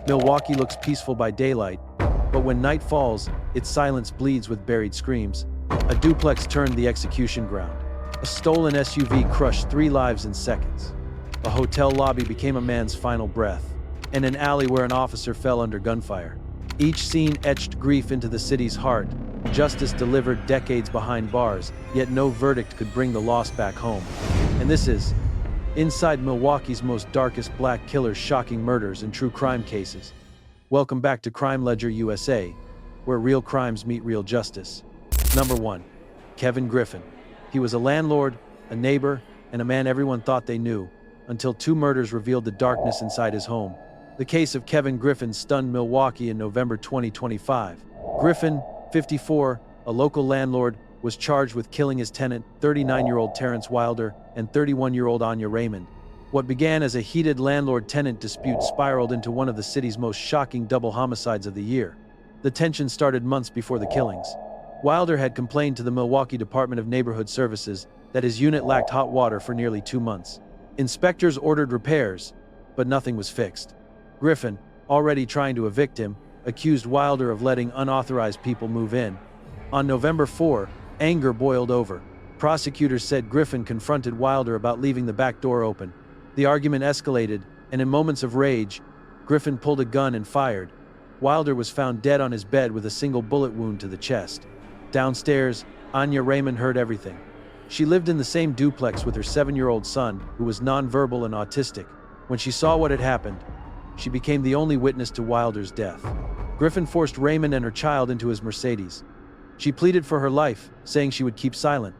Milwaukee looks peaceful by daylight, but when night falls, its silence bleeds with buried screams. A duplex turned the execution ground. A stolen SUV crushed 3 lives in seconds. A hotel lobby became a man's final breath, and an alley where an officer fell under gunfire. Each scene etched grief into the city's heart. Justice delivered decades behind bars, yet no verdict could bring the lost back home. And this is inside Milwaukee's most darkest black killers, shocking murders, and true crime cases. Welcome back to Crime Ledger USA, where real crimes meet real justice. Number 1. Kevin Griffin. He was a landlord, a neighbor, and a man everyone thought they knew, until 2 murders revealed the darkness inside his home. The case of Kevin Griffin stunned Milwaukee in November 2025. Griffin, 54, a local landlord, was charged with killing his tenant, 39-year-old Terrence Wilder, and 31-year-old Anya Raymond. What began as a heated landlord-tenant dispute spiraled into one of the city's most shocking double homicides of the year. The tension started months before the killings. Wilder had complained to the Milwaukee Department of Neighborhood Services that his unit lacked hot water for nearly 2 months. Inspectors ordered repairs, but nothing was fixed. Griffin, already trying to evict him, accused Wilder of letting unauthorized people move in. On November 4, anger boiled over. Prosecutors said Griffin confronted Wilder about leaving the back door open. The argument escalated, and in moments of rage, Griffin pulled a gun and fired. Wilder was found dead on his bed with a single bullet wound to the chest. Downstairs, Anya Raymond heard everything. She lived in the same duplex with her 7-year-old son, who was nonverbal and autistic. When she saw what had happened, she became the only witness to Wilder's death. Griffin forced Raymond and her child into his Mercedes. She pleaded for her life, saying she would keep silent.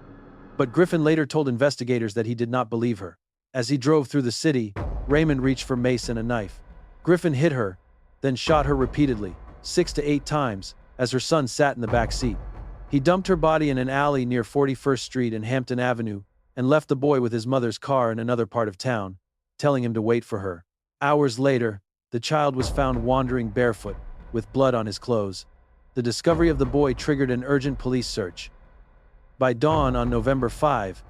But Griffin later told investigators that he did not believe her. As he drove through the city, Raymond reached for mace and a knife. Griffin hit her, then shot her repeatedly, 6 to 8 times, as her son sat in the back seat. He dumped her body in an alley near 41st Street and Hampton Avenue, and left the boy with his mother's car in another part of town, telling him to wait for her. Hours later, the child was found wandering barefoot, with blood on his clothes. The discovery of the boy triggered an urgent police search. By dawn on November 5,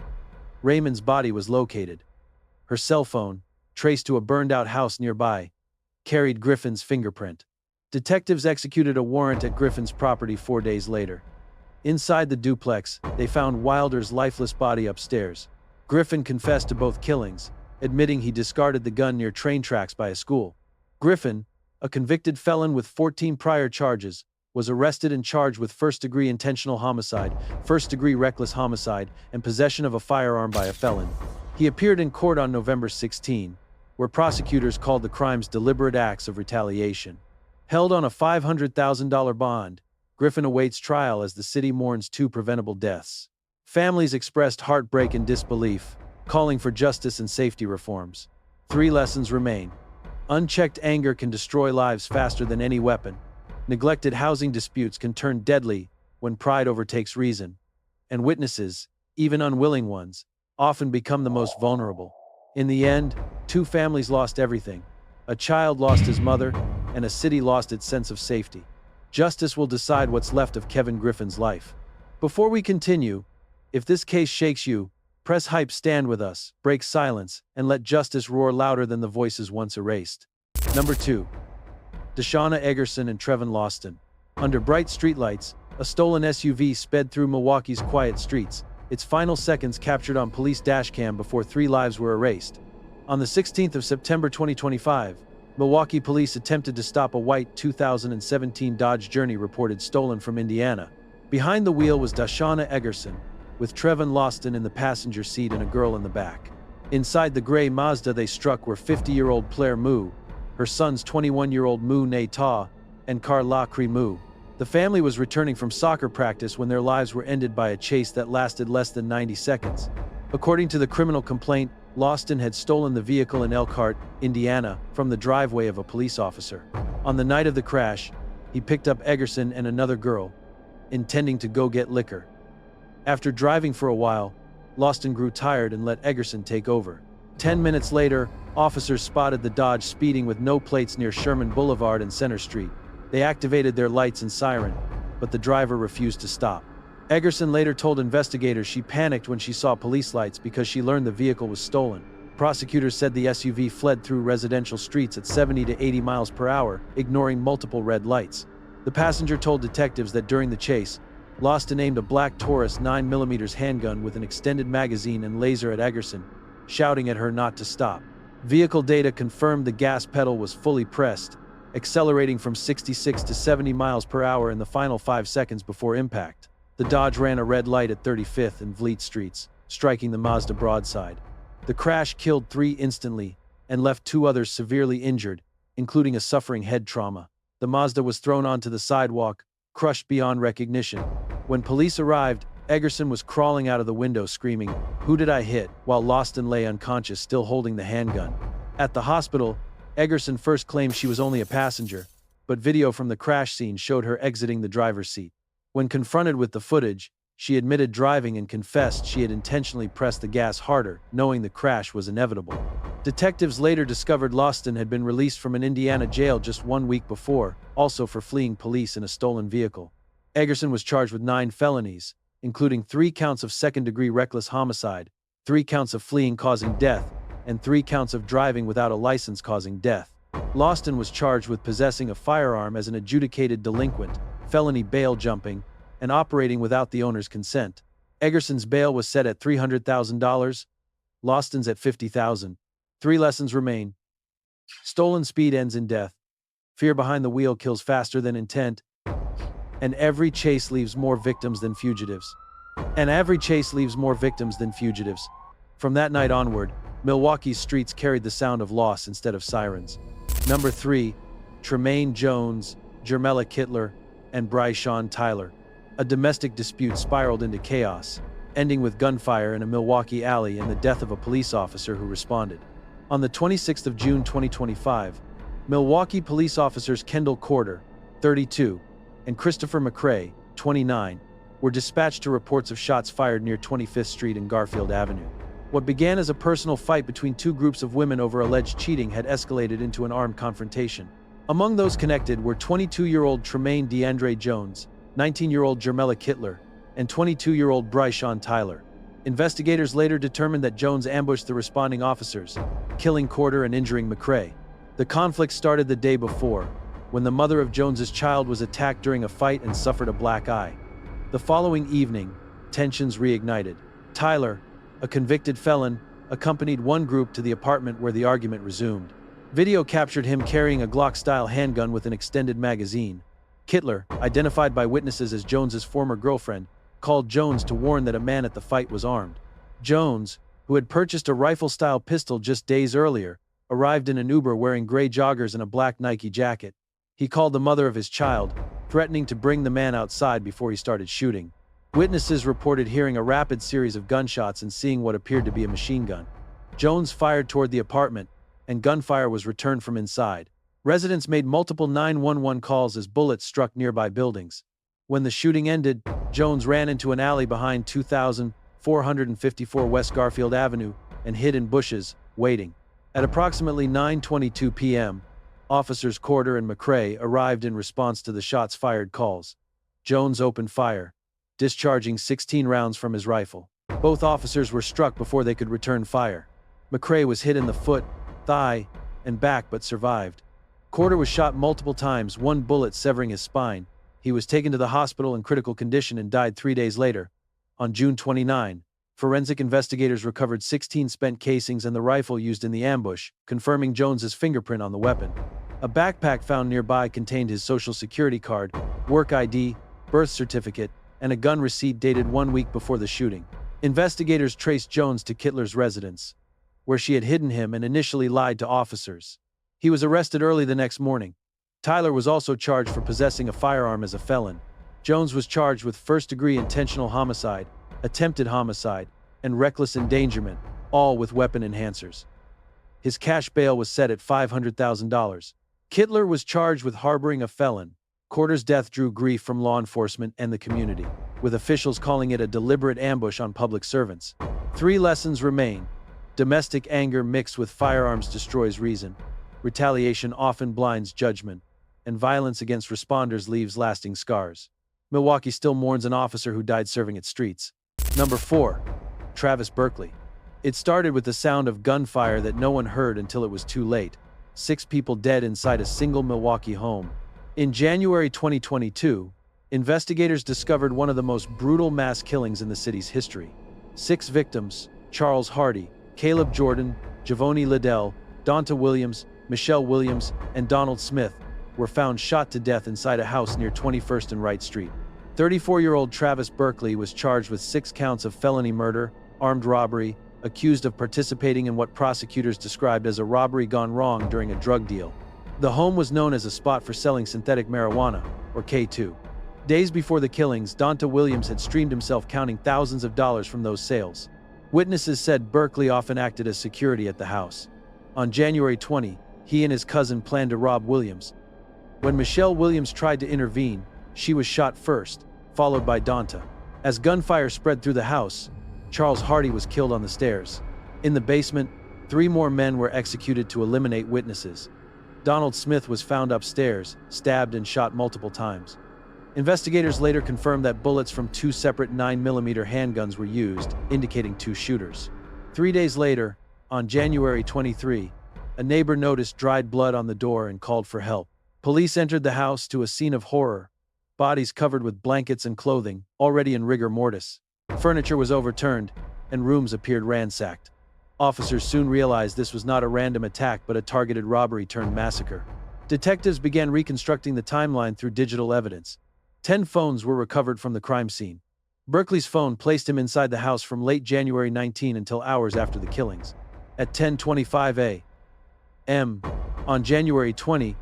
Raymond's body was located. Her cell phone, traced to a burned-out house nearby, carried Griffin's fingerprint. Detectives executed a warrant at Griffin's property 4 days later. Inside the duplex, they found Wilder's lifeless body upstairs. Griffin confessed to both killings, admitting he discarded the gun near train tracks by a school. Griffin, a convicted felon with 14 prior charges, was arrested and charged with first-degree intentional homicide, first-degree reckless homicide, and possession of a firearm by a felon. He appeared in court on November 16, where prosecutors called the crimes deliberate acts of retaliation. Held on a $500,000 bond, Griffin awaits trial as the city mourns 2 preventable deaths. Families expressed heartbreak and disbelief, calling for justice and safety reforms. 3 lessons remain. Unchecked anger can destroy lives faster than any weapon. Neglected housing disputes can turn deadly when pride overtakes reason. And witnesses, even unwilling ones, often become the most vulnerable. In the end, 2 families lost everything. A child lost his mother, and a city lost its sense of safety. Justice will decide what's left of Kevin Griffin's life. Before we continue, if this case shakes you, press hype, stand with us, break silence, and let justice roar louder than the voices once erased. Number 2. Dashauna Egerson and Trevon Loston. Under bright streetlights, a stolen SUV sped through Milwaukee's quiet streets, its final seconds captured on police dashcam before 3 lives were erased. On the 16th of September 2025, Milwaukee police attempted to stop a white 2017 Dodge Journey reported stolen from Indiana. Behind the wheel was Dashauna Egerson, with Trevon Loston in the passenger seat and a girl in the back. Inside the gray Mazda they struck were 50-year-old Claire Moo, her son's 21-year-old Moo Nay Ta, and Carla Cree Moo. The family was returning from soccer practice when their lives were ended by a chase that lasted less than 90 seconds. According to the criminal complaint, Loston had stolen the vehicle in Elkhart, Indiana, from the driveway of a police officer. On the night of the crash, he picked up Egerson and another girl, intending to go get liquor. After driving for a while, Loston grew tired and let Egerson take over. 10 minutes later, officers spotted the Dodge speeding with no plates near Sherman Boulevard and Center Street. They activated their lights and siren, but the driver refused to stop. Egerson later told investigators she panicked when she saw police lights because she learned the vehicle was stolen. Prosecutors said the SUV fled through residential streets at 70 to 80 miles per hour, ignoring multiple red lights. The passenger told detectives that during the chase, Loston aimed a black Taurus 9mm handgun with an extended magazine and laser at Egerson, shouting at her not to stop. Vehicle data confirmed the gas pedal was fully pressed, accelerating from 66 to 70 miles per hour in the final 5 seconds before impact. The Dodge ran a red light at 35th and Vliet Streets, striking the Mazda broadside. The crash killed 3 instantly and left 2 others severely injured, including a suffering head trauma. The Mazda was thrown onto the sidewalk, crushed beyond recognition. When police arrived, Egerson was crawling out of the window screaming, "Who did I hit?" while Loston lay unconscious, still holding the handgun. At the hospital, Egerson first claimed she was only a passenger, but video from the crash scene showed her exiting the driver's seat. When confronted with the footage, she admitted driving and confessed she had intentionally pressed the gas harder, knowing the crash was inevitable. Detectives later discovered Loston had been released from an Indiana jail just 1 week before, also for fleeing police in a stolen vehicle. Egerson was charged with 9 felonies, including 3 counts of second-degree reckless homicide, 3 counts of fleeing causing death, and 3 counts of driving without a license causing death. Loston was charged with possessing a firearm as an adjudicated delinquent, felony bail jumping, and operating without the owner's consent. Egerson's bail was set at $300,000, Loston's at $50,000. 3 lessons remain. Stolen speed ends in death. Fear behind the wheel kills faster than intent. And every chase leaves more victims than fugitives. From that night onward, Milwaukee's streets carried the sound of loss instead of sirens. Number 3, Tremaine Jones, Jermela Kittler, and Bryshawn Tyler. A domestic dispute spiraled into chaos, ending with gunfire in a Milwaukee alley and the death of a police officer who responded. On the 26th of June 2025, Milwaukee police officers Kendall Corder, 32, and Christopher McCrae, 29, were dispatched to reports of shots fired near 25th Street and Garfield Avenue. What began as a personal fight between 2 groups of women over alleged cheating had escalated into an armed confrontation. Among those connected were 22-year-old Tremaine DeAndre Jones, 19-year-old Jermela Kittler, and 22-year-old Bryshawn Tyler. Investigators later determined that Jones ambushed the responding officers, killing Corder and injuring McCrae. The conflict started the day before, when the mother of Jones's child was attacked during a fight and suffered a black eye. The following evening, tensions reignited. Tyler, a convicted felon, accompanied one group to the apartment where the argument resumed. Video captured him carrying a Glock-style handgun with an extended magazine. Kittler, identified by witnesses as Jones's former girlfriend, called Jones to warn that a man at the fight was armed. Jones, who had purchased a rifle-style pistol just days earlier, arrived in an Uber wearing gray joggers and a black Nike jacket. He called the mother of his child, threatening to bring the man outside before he started shooting. Witnesses reported hearing a rapid series of gunshots and seeing what appeared to be a machine gun. Jones fired toward the apartment, and gunfire was returned from inside. Residents made multiple 911 calls as bullets struck nearby buildings. When the shooting ended, Jones ran into an alley behind 2454 West Garfield Avenue and hid in bushes, waiting. At approximately 9:22 p.m., officers Corder and McCrae arrived in response to the shots fired calls. Jones opened fire, discharging 16 rounds from his rifle. Both officers were struck before they could return fire. McCrae was hit in the foot, thigh, and back but survived. Corder was shot multiple times, 1 bullet severing his spine. He was taken to the hospital in critical condition and died 3 days later. On June 29, forensic investigators recovered 16 spent casings and the rifle used in the ambush, confirming Jones's fingerprint on the weapon. A backpack found nearby contained his social security card, work ID, birth certificate, and a gun receipt dated 1 week before the shooting. Investigators traced Jones to Kittler's residence, where she had hidden him and initially lied to officers. He was arrested early the next morning. Tyler was also charged for possessing a firearm as a felon. Jones was charged with first-degree intentional homicide, attempted homicide, and reckless endangerment, all with weapon enhancers. His cash bail was set at $500,000. Kittler was charged with harboring a felon. Corder's death drew grief from law enforcement and the community, with officials calling it a deliberate ambush on public servants. 3 lessons remain. Domestic anger mixed with firearms destroys reason. Retaliation often blinds judgment, and violence against responders leaves lasting scars. Milwaukee still mourns an officer who died serving its streets. Number 4. Travis Birkley. It started with the sound of gunfire that no one heard until it was too late. 6 people dead inside a single Milwaukee home. In January 2022, investigators discovered one of the most brutal mass killings in the city's history. 6 victims, Charles Hardy, Caleb Jordan, Javoni Liddell, Donta Williams, Michelle Williams, and Donald Smith, were found shot to death inside a house near 21st and Wright Street. 34-year-old Travis Birkley was charged with 6 counts of felony murder, armed robbery, accused of participating in what prosecutors described as a robbery gone wrong during a drug deal. The home was known as a spot for selling synthetic marijuana, or K2. Days before the killings, Donta Williams had streamed himself counting thousands of dollars from those sales. Witnesses said Birkley often acted as security at the house. On January 20, he and his cousin planned to rob Williams. When Michelle Williams tried to intervene, she was shot first, followed by Donta. As gunfire spread through the house, Charles Hardy was killed on the stairs. In the basement, 3 more men were executed to eliminate witnesses. Donald Smith was found upstairs, stabbed and shot multiple times. Investigators later confirmed that bullets from 2 separate 9mm handguns were used, indicating 2 shooters. 3 days later, on January 23, a neighbor noticed dried blood on the door and called for help. Police entered the house to a scene of horror, bodies covered with blankets and clothing, already in rigor mortis. Furniture was overturned, and rooms appeared ransacked. Officers soon realized this was not a random attack but a targeted robbery turned massacre. Detectives began reconstructing the timeline through digital evidence. 10 phones were recovered from the crime scene. Birkley's phone placed him inside the house from late January 19 until hours after the killings. At 10:25 a.m. on January 20,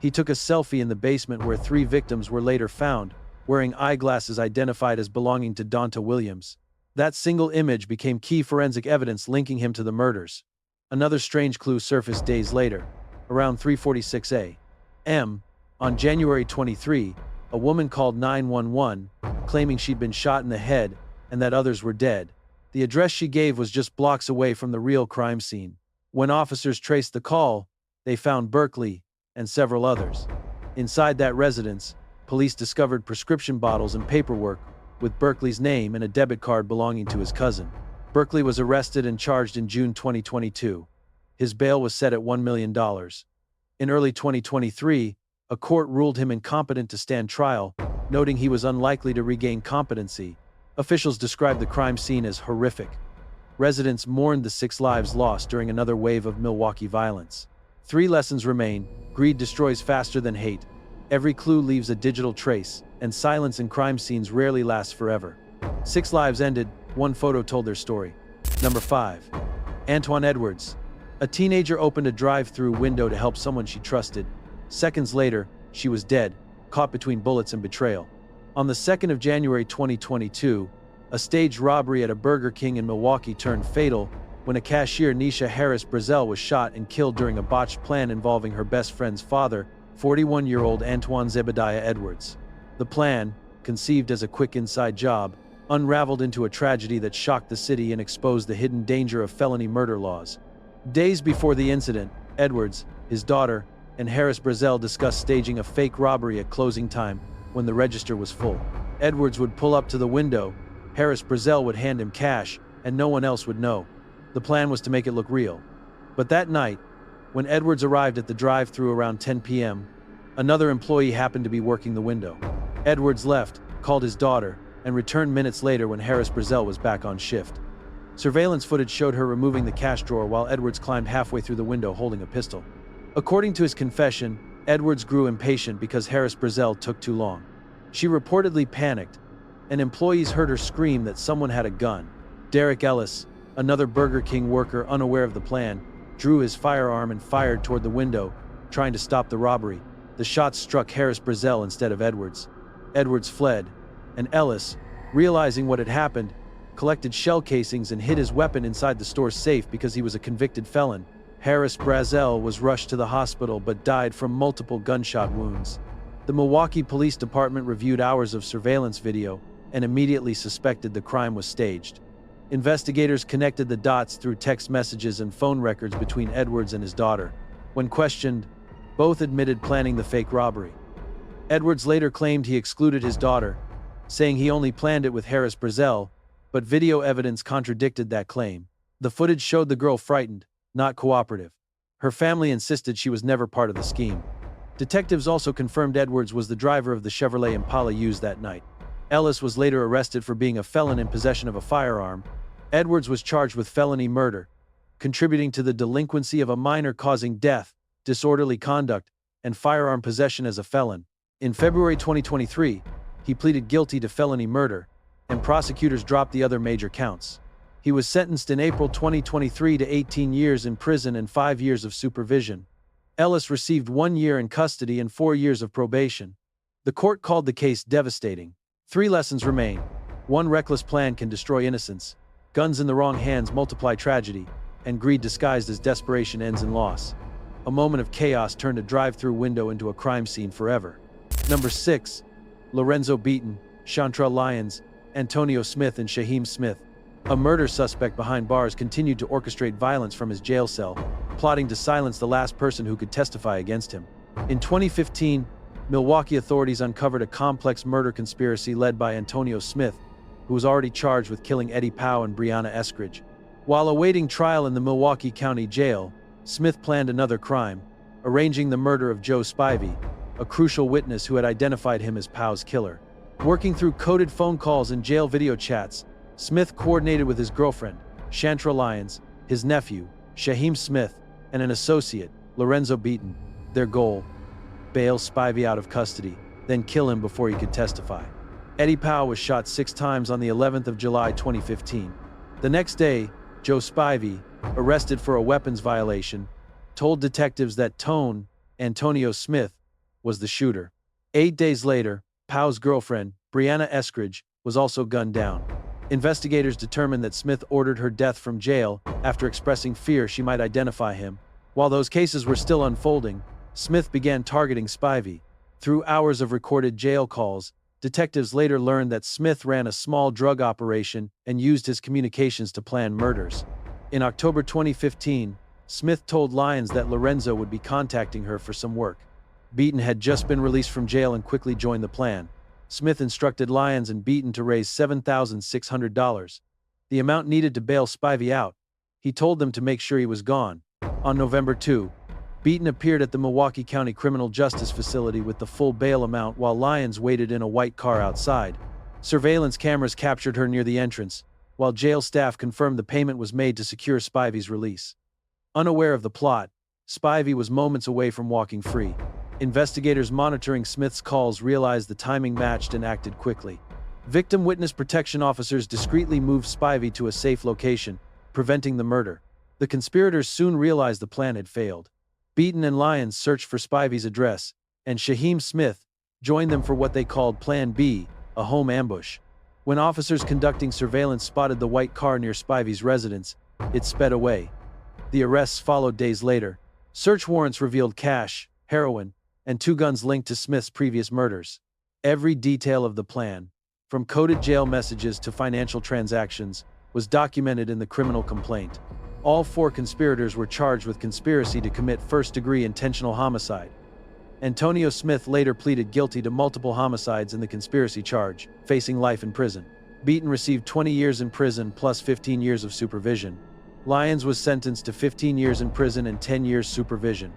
he took a selfie in the basement where 3 victims were later found, wearing eyeglasses identified as belonging to Donta Williams. That single image became key forensic evidence linking him to the murders. Another strange clue surfaced days later. Around 3:46 a.m. on January 23, a woman called 911, claiming she'd been shot in the head and that others were dead. The address she gave was just blocks away from the real crime scene. When officers traced the call, they found Birkley and several others. Inside that residence, police discovered prescription bottles and paperwork with Birkley's name and a debit card belonging to his cousin. Birkley was arrested and charged in June 2022. His bail was set at $1 million. In early 2023, a court ruled him incompetent to stand trial, noting he was unlikely to regain competency. Officials described the crime scene as horrific. Residents mourned the 6 lives lost during another wave of Milwaukee violence. 3 lessons remain: greed destroys faster than hate. Every clue leaves a digital trace, and silence in crime scenes rarely lasts forever. 6 lives ended, 1 photo told their story. Number 5. Antoine Edwards. A teenager opened a drive-through window to help someone she trusted. Seconds later, she was dead, caught between bullets and betrayal. On the 2nd of January 2022, a staged robbery at a Burger King in Milwaukee turned fatal when a cashier, Nisha Harris Brazel, was shot and killed during a botched plan involving her best friend's father, 41-year-old Antoine Zebediah Edwards. The plan, conceived as a quick inside job, unraveled into a tragedy that shocked the city and exposed the hidden danger of felony murder laws. Days before the incident, Edwards, his daughter, and Harris Brazel discussed staging a fake robbery at closing time when the register was full. Edwards would pull up to the window, Harris Brazel would hand him cash, and no one else would know. The plan was to make it look real. But that night, when Edwards arrived at the drive-thru around 10 p.m., another employee happened to be working the window. Edwards left, called his daughter, and returned minutes later when Harris Brazel was back on shift. Surveillance footage showed her removing the cash drawer while Edwards climbed halfway through the window holding a pistol. According to his confession, Edwards grew impatient because Harris Brazel took too long. She reportedly panicked, and employees heard her scream that someone had a gun. Derek Ellis, another Burger King worker unaware of the plan, drew his firearm and fired toward the window, trying to stop the robbery. The shots struck Harris Brazel instead of Edwards. Edwards fled, and Ellis, realizing what had happened, collected shell casings and hid his weapon inside the store's safe because he was a convicted felon. Harris Brazel was rushed to the hospital but died from multiple gunshot wounds. The Milwaukee Police Department reviewed hours of surveillance video and immediately suspected the crime was staged. Investigators connected the dots through text messages and phone records between Edwards and his daughter. When questioned, both admitted planning the fake robbery. Edwards later claimed he excluded his daughter, saying he only planned it with Harris Brazel, but video evidence contradicted that claim. The footage showed the girl frightened, not cooperative. Her family insisted she was never part of the scheme. Detectives also confirmed Edwards was the driver of the Chevrolet Impala used that night. Ellis was later arrested for being a felon in possession of a firearm. Edwards was charged with felony murder, contributing to the delinquency of a minor causing death, disorderly conduct, and firearm possession as a felon. In February 2023, he pleaded guilty to felony murder, and prosecutors dropped the other major counts. He was sentenced in April 2023 to 18 years in prison and 5 years of supervision. Ellis received 1 year in custody and 4 years of probation. The court called the case devastating. 3 lessons remain. 1. Reckless plan can destroy innocence. Guns in the wrong hands multiply tragedy, and greed disguised as desperation ends in loss. A moment of chaos turned a drive-through window into a crime scene forever. Number 6. Lorenzo Beaton, Shantrell Lyons, Antonio Smith and Shaheem Smith. A murder suspect behind bars continued to orchestrate violence from his jail cell, plotting to silence the last person who could testify against him. In 2015, Milwaukee authorities uncovered a complex murder conspiracy led by Antonio Smith, who was already charged with killing Eddie Powell and Brianna Eskridge. While awaiting trial in the Milwaukee County Jail, Smith planned another crime, arranging the murder of Joe Spivey, a crucial witness who had identified him as Powell's killer. Working through coded phone calls and jail video chats, Smith coordinated with his girlfriend, Shantrell Lyons, his nephew, Shaheem Smith, and an associate, Lorenzo Beaton. Their goal: bail Spivey out of custody, then kill him before he could testify. Eddie Powell was shot 6 times on the 11th of July 2015. The next day, Joe Spivey, arrested for a weapons violation, told detectives that Antonio Smith, was the shooter. 8 days later, Powell's girlfriend, Brianna Eskridge, was also gunned down. Investigators determined that Smith ordered her death from jail after expressing fear she might identify him. While those cases were still unfolding, Smith began targeting Spivey. Through hours of recorded jail calls, detectives later learned that Smith ran a small drug operation and used his communications to plan murders. In October 2015, Smith told Lyons that Lorenzo would be contacting her for some work. Beaton had just been released from jail and quickly joined the plan. Smith instructed Lyons and Beaton to raise $7,600, the amount needed to bail Spivey out. He told them to make sure he was gone. On November 2, Beaton appeared at the Milwaukee County Criminal Justice Facility with the full bail amount while Lyons waited in a white car outside. Surveillance cameras captured her near the entrance, while jail staff confirmed the payment was made to secure Spivey's release. Unaware of the plot, Spivey was moments away from walking free. Investigators monitoring Smith's calls realized the timing matched and acted quickly. Victim witness protection officers discreetly moved Spivey to a safe location, preventing the murder. The conspirators soon realized the plan had failed. Beaton and Lyons searched for Spivey's address, and Shaheem Smith joined them for what they called Plan B, a home ambush. When officers conducting surveillance spotted the white car near Spivey's residence, it sped away. The arrests followed days later. Search warrants revealed cash, heroin, and 2 guns linked to Smith's previous murders. Every detail of the plan, from coded jail messages to financial transactions, was documented in the criminal complaint. All 4 conspirators were charged with conspiracy to commit first-degree intentional homicide. Antonio Smith later pleaded guilty to multiple homicides in the conspiracy charge, facing life in prison. Beaton received 20 years in prison plus 15 years of supervision. Lyons was sentenced to 15 years in prison and 10 years supervision.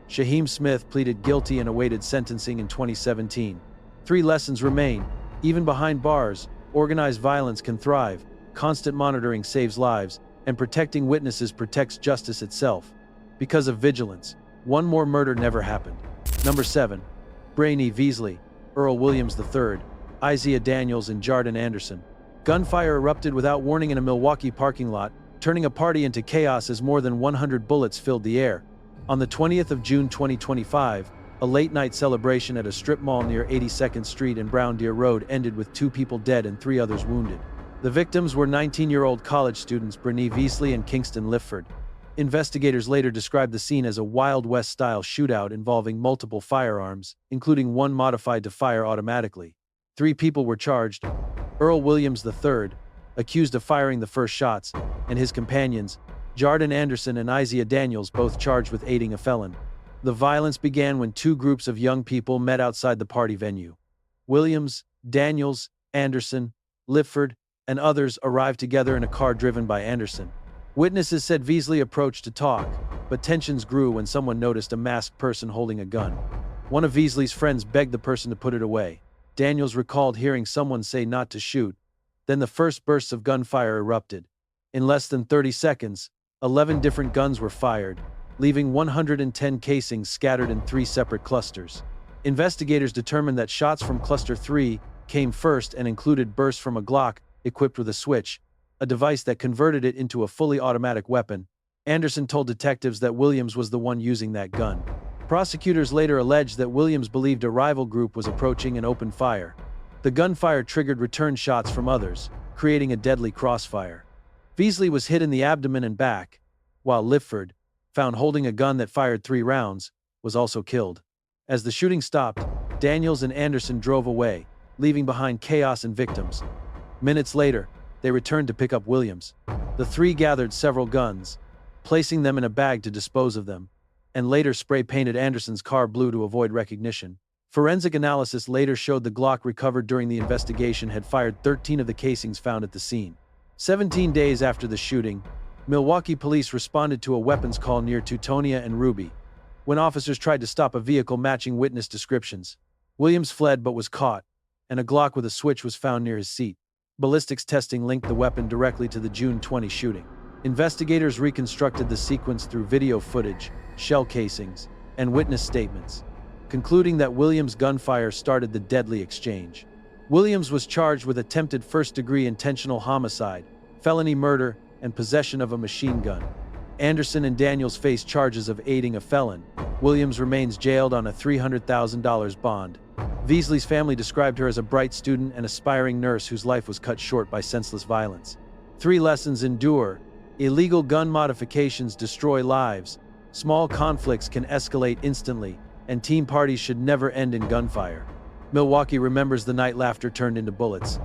Shaheem Smith pleaded guilty and awaited sentencing in 2017. 3 lessons remain. Even behind bars, organized violence can thrive, constant monitoring saves lives, and protecting witnesses protects justice itself. Because of vigilance, 1 more murder never happened. Number 7. Bre'nee Veasley, Earl Williams III, Isiah Daniels and Jardan Anderson. Gunfire erupted without warning in a Milwaukee parking lot, turning a party into chaos as more than 100 bullets filled the air. On the 20th of June 2025, a late-night celebration at a strip mall near 82nd Street and Brown Deer Road ended with 2 people dead and 3 others wounded. The victims were 19-year-old college students Bre'nee Veasley and Kingston Lifford. Investigators later described the scene as a Wild West-style shootout involving multiple firearms, including one modified to fire automatically. 3 people were charged: Earl Williams III, accused of firing the first shots, and his companions, Jardan Anderson and Isiah Daniels, both charged with aiding a felon. The violence began when 2 groups of young people met outside the party venue. Williams, Daniels, Anderson, Lifford, and others arrived together in a car driven by Anderson. Witnesses said Veasley approached to talk, but tensions grew when someone noticed a masked person holding a gun. One of Veasley's friends begged the person to put it away. Daniels recalled hearing someone say not to shoot. Then the first bursts of gunfire erupted. In less than 30 seconds, 11 different guns were fired, leaving 110 casings scattered in 3 separate clusters. Investigators determined that shots from Cluster 3 came first and included bursts from a Glock equipped with a switch, a device that converted it into a fully automatic weapon. Anderson told detectives that Williams was the one using that gun. Prosecutors later alleged that Williams believed a rival group was approaching and opened fire. The gunfire triggered return shots from others, creating a deadly crossfire. Veasley was hit in the abdomen and back, while Lifford, found holding a gun that fired 3 rounds, was also killed. As the shooting stopped, Daniels and Anderson drove away, leaving behind chaos and victims. Minutes later, they returned to pick up Williams. The 3 gathered several guns, placing them in a bag to dispose of them, and later spray-painted Anderson's car blue to avoid recognition. Forensic analysis later showed the Glock recovered during the investigation had fired 13 of the casings found at the scene. 17 days after the shooting, Milwaukee police responded to a weapons call near Teutonia and Ruby, when officers tried to stop a vehicle matching witness descriptions. Williams fled but was caught, and a Glock with a switch was found near his seat. Ballistics testing linked the weapon directly to the June 20 shooting. Investigators reconstructed the sequence through video footage, shell casings, and witness statements, concluding that Williams' gunfire started the deadly exchange. Williams was charged with attempted first-degree intentional homicide, felony murder, and possession of a machine gun. Anderson and Daniels face charges of aiding a felon. Williams remains jailed on a $300,000 bond. Veasley's family described her as a bright student and aspiring nurse whose life was cut short by senseless violence. 3 lessons endure. Illegal gun modifications destroy lives. Small conflicts can escalate instantly, and team parties should never end in gunfire. Milwaukee remembers the night laughter turned into bullets.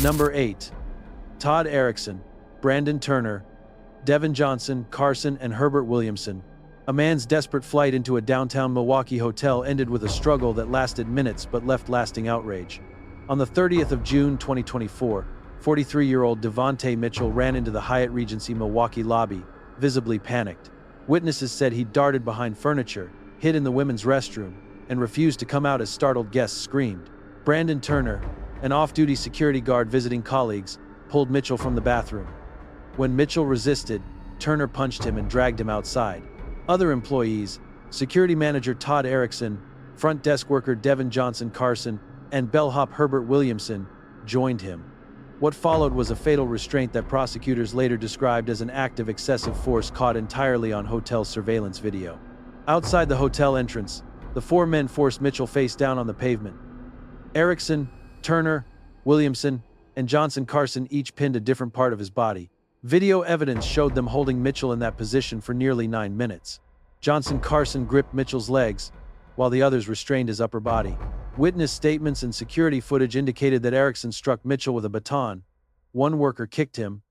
Number 8. Todd Erickson, Brandon Turner, Devin Johnson-Carson, and Herbert Williamson. A man's desperate flight into a downtown Milwaukee hotel ended with a struggle that lasted minutes but left lasting outrage. On the 30th of June 2024, 43-year-old Devontae Mitchell ran into the Hyatt Regency Milwaukee lobby, visibly panicked. Witnesses said he darted behind furniture, hid in the women's restroom, and refused to come out as startled guests screamed. Brandon Turner, an off-duty security guard visiting colleagues, pulled Mitchell from the bathroom. When Mitchell resisted, Turner punched him and dragged him outside. Other employees, security manager Todd Erickson, front desk worker Devin Johnson-Carson, and bellhop Herbert Williamson, joined him. What followed was a fatal restraint that prosecutors later described as an act of excessive force caught entirely on hotel surveillance video. Outside the hotel entrance, the 4 men forced Mitchell face down on the pavement. Erickson, Turner, Williamson, and Johnson-Carson each pinned a different part of his body. Video evidence showed them holding Mitchell in that position for nearly 9 minutes. Johnson-Carson gripped Mitchell's legs, while the others restrained his upper body. Witness statements and security footage indicated that Erickson struck Mitchell with a baton. 1 worker kicked him,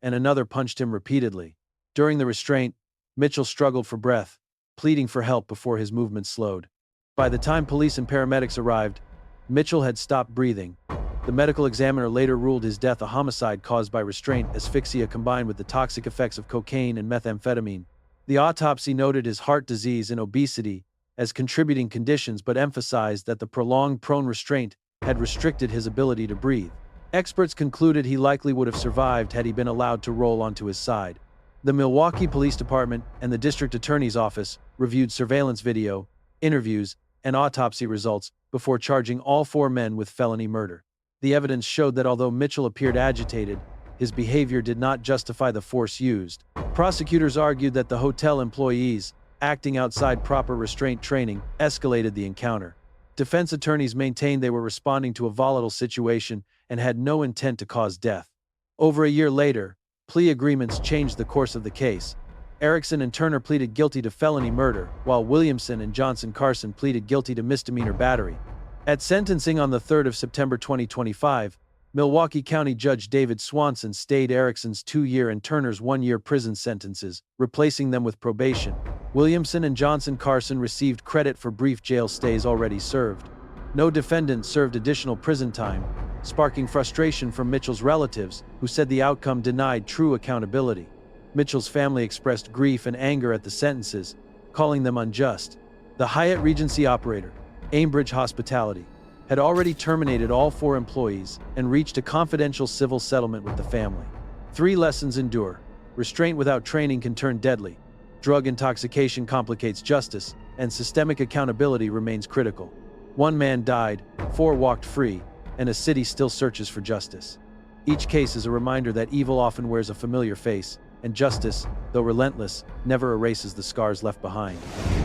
and another punched him repeatedly. During the restraint, Mitchell struggled for breath, pleading for help before his movements slowed. By the time police and paramedics arrived, Mitchell had stopped breathing. The medical examiner later ruled his death a homicide caused by restraint, asphyxia combined with the toxic effects of cocaine and methamphetamine. The autopsy noted his heart disease and obesity as contributing conditions but emphasized that the prolonged prone restraint had restricted his ability to breathe. Experts concluded he likely would have survived had he been allowed to roll onto his side. The Milwaukee Police Department and the District Attorney's Office reviewed surveillance video, interviews, and autopsy results before charging all 4 men with felony murder. The evidence showed that although Mitchell appeared agitated, his behavior did not justify the force used. Prosecutors argued that the hotel employees, acting outside proper restraint training, escalated the encounter. Defense attorneys maintained they were responding to a volatile situation and had no intent to cause death. Over a year later, plea agreements changed the course of the case. Erickson and Turner pleaded guilty to felony murder, while Williamson and Johnson-Carson pleaded guilty to misdemeanor battery. At sentencing on the 3rd of September 2025, Milwaukee County Judge David Swanson stayed Erickson's 2-year and Turner's 1-year prison sentences, replacing them with probation. Williamson and Johnson-Carson received credit for brief jail stays already served. No defendant served additional prison time, sparking frustration from Mitchell's relatives, who said the outcome denied true accountability. Mitchell's family expressed grief and anger at the sentences, calling them unjust. The Hyatt Regency operator, Aimbridge Hospitality, had already terminated all 4 employees and reached a confidential civil settlement with the family. 3 lessons endure. Restraint without training can turn deadly. Drug intoxication complicates justice, and systemic accountability remains critical. 1 man died, 4 walked free, and a city still searches for justice. Each case is a reminder that evil often wears a familiar face, and justice, though relentless, never erases the scars left behind.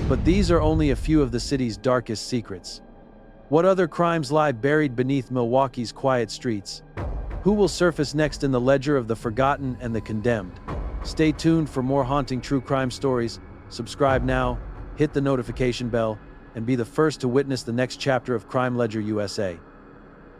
But these are only a few of the city's darkest secrets. What other crimes lie buried beneath Milwaukee's quiet streets? Who will surface next in the ledger of the forgotten and the condemned? Stay tuned for more haunting true crime stories. Subscribe now, hit the notification bell, and be the first to witness the next chapter of Crime Ledger USA.